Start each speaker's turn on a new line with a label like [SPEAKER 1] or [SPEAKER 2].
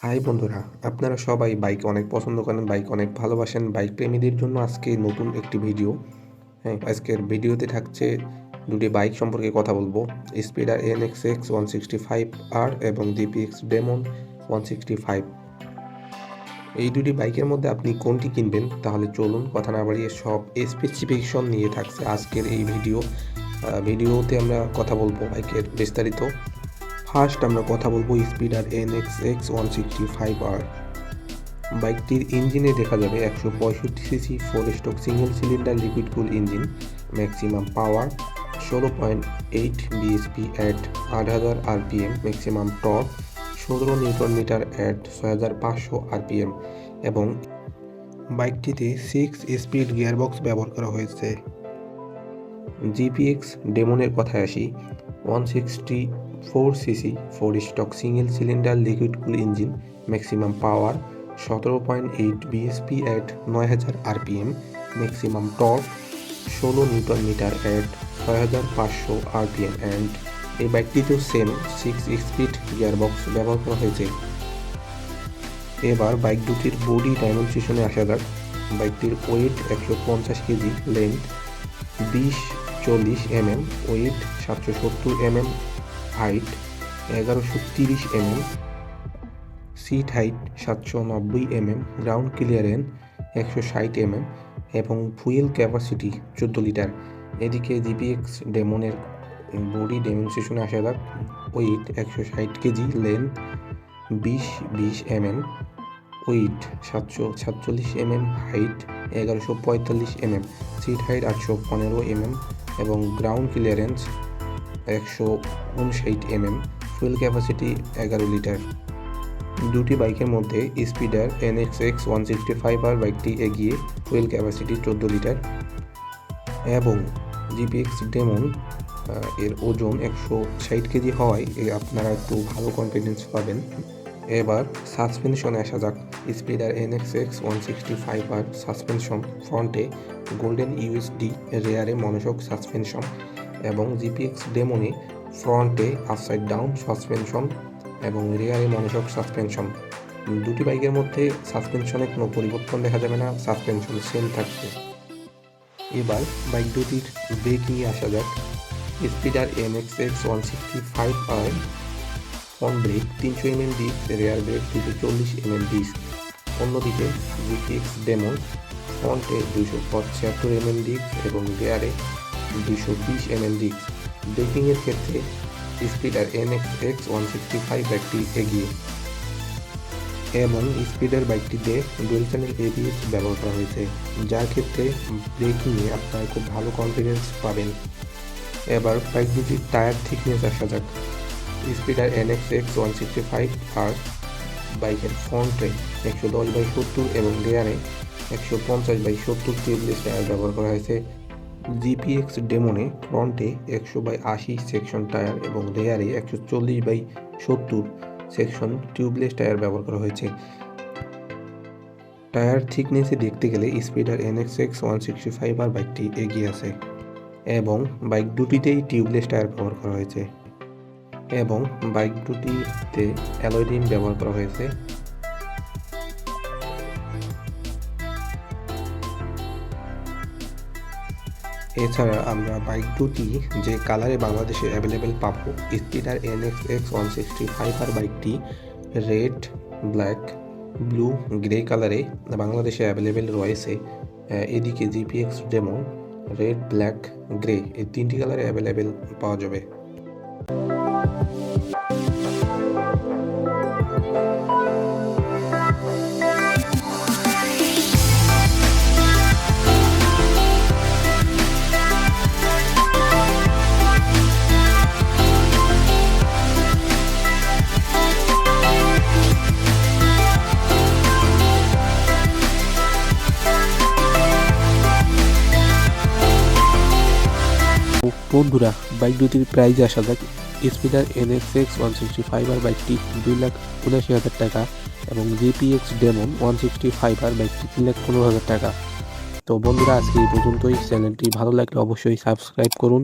[SPEAKER 1] High বন্ধুরা, আপনারা সবাই বাইক অনেক পছন্দ করেন, বাইক অনেক ভালোবাসেন। বাইক প্রেমীদের জন্য আজকে নতুন একটি ভিডিও। আজকের ভিডিওতে থাকছে দুটি বাইক সম্পর্কে কথা বলবো, স্পিডার NXX 165R এবং GPX ডেমন 165। এই দুটি বাইকের মধ্যে আপনি কোনটি কিনবেন? তাহলে চলুন কথা না বাড়িয়ে সব স্পেসিফিকেশন নিয়ে থাকছে আজকের এই ভিডিওতে আমরা কথা বলবো বাইকের বিস্তারিত। ফার্স্ট আমরা কথা বলবো স্পিডার NXX 165R। বাইকটির ইঞ্জিনে দেখা যাবে 165cc 4 stroke single cylinder liquid cool engine, maximum power 16.8 bhp at 8000 rpm, maximum torque 17 newton metre at 6500 rpm এবং বাইকটিতে 6 স্পিড গিয়ারবক্স ব্যবহার করা হয়েছে। GPX ডেমনের কথায় আসি, 164cc 4 stroke single cylinder liquid cool engine, maximum power 17.8 bhp at 9000 rpm, maximum torque 16 newton metre at 6500 rpm and এই বাইকটিতেও same 6 speed gearbox ব্যবহার করা হয়েছে। এবার বাইক দুটির বডি ডাইমেনশনে আসা যাক। বাইকটির weight 150 KG, length 20-40 mm, weight 770 mm, height 1130 mm, seat height 790 mm, ground clearance 160 mm এবং ফুয়েল ক্যাপাসিটি 14 লিটার। এদিকে GPX ডেমনের বডি ডাইমেনশনে আসা যাক। Weight 160 KG, length 20 mm, weight 747 mm, height 1145 mm, seat height 815 mm এবং ground clearance 159 mm, fuel capacity 11 litre. দুটি বাইকের মধ্যে স্পিডার NXX 165R বাইকটি এগিয়ে, ফুয়েল ক্যাপাসিটি 14 লিটার এবং GPX ডেমন এর ওজন 160 কেজি হওয়ায় আপনারা একটু ভালো কনফিডেন্স পাবেন। এবার সাসপেনশনে আসা যাক। স্পিডার NXX 165R সাসপেনশন ফ্রন্টে গোল্ডেন USD, রেয়ারে মনোশক সাসপেনশন এবং GPX ডেমনে ফ্রন্টে আপসাইড ডাউন সাসপেনশন এবং রেয়ারে মনোশক সাসপেনশন। দুটি বাইকের মধ্যে সাসপেনশনে কোনো পরিবর্তন দেখা যাবে না, সাসপেনশন সেম থাকবে। এবার বাইক দুটির ব্রেকিংয়ে আসা যাক। Speeder NXX 165R front brake 300 mm disc, rear brake 240 mm disc. অন্যদিকে GPX ডেমন ফ্রন্টে 275 mm ডিস্ক এবং রেয়ারে 220 mm ডিস্ক। ব্রেকিংয়ের ক্ষেত্রে স্পিডার NXX 165 বাইকটি এগিয়ে এবং স্পিডার বাইকটিতে ডুয়াল চ্যানেল ABS ব্যবহার করা হয়েছে, যার ক্ষেত্রে ব্রেকিংয়ে আপনারা খুব ভালো কনফিডেন্স পাবেন। এবার বাইক দুটির টায়ার থিকনেস আসা যাক। স্পিডার NXX 165R বাইকের ফ্রন্টে 110/70 এবং রেয়ারে 150/70 টিউবলেস টায়ার ব্যবহার করা হয়েছে। GPX ডেমনে ফ্রন্টে 100/80 সেকশন টায়ার এবং রেয়ারে 140/70 সেকশন টিউবলেস টায়ার ব্যবহার করা হয়েছে। টায়ার থিকনেসে দেখতে গেলে স্পিডার NXX 165R বাইকটি এগিয়ে আছে এবং বাইক দুটিতেই টিউবলেস টায়ার ব্যবহার করা হয়েছে এবং বাইক দুটিতে অ্যালয় রিম ব্যবহার করা হয়েছে। এছাড়া আমরা বাইক দুটি যে কালারে বাংলাদেশে অ্যাভেলেবেল পাবো, স্পিডার NXX 165R বাইকটি রেড, ব্ল্যাক, ব্লু, গ্রে কালারে বাংলাদেশে অ্যাভেলেবেল রয়েছে। এদিকে GPX Demon red, black, grey এই তিনটি কালারে অ্যাভেলেবেল পাওয়া যাবে। বন্ধুরা, বাইক দুটির প্রাইজে আসা যাক। স্পিডার NXX 165R বাইকটি 2,79,000 টাকা এবং GPX ডেমন 165R বাইকটি 3,15,000 টাকা। তো বন্ধুরা, আজকে এই পর্যন্তই। চ্যানেলটি ভালো লাগলে অবশ্যই সাবস্ক্রাইব করুন।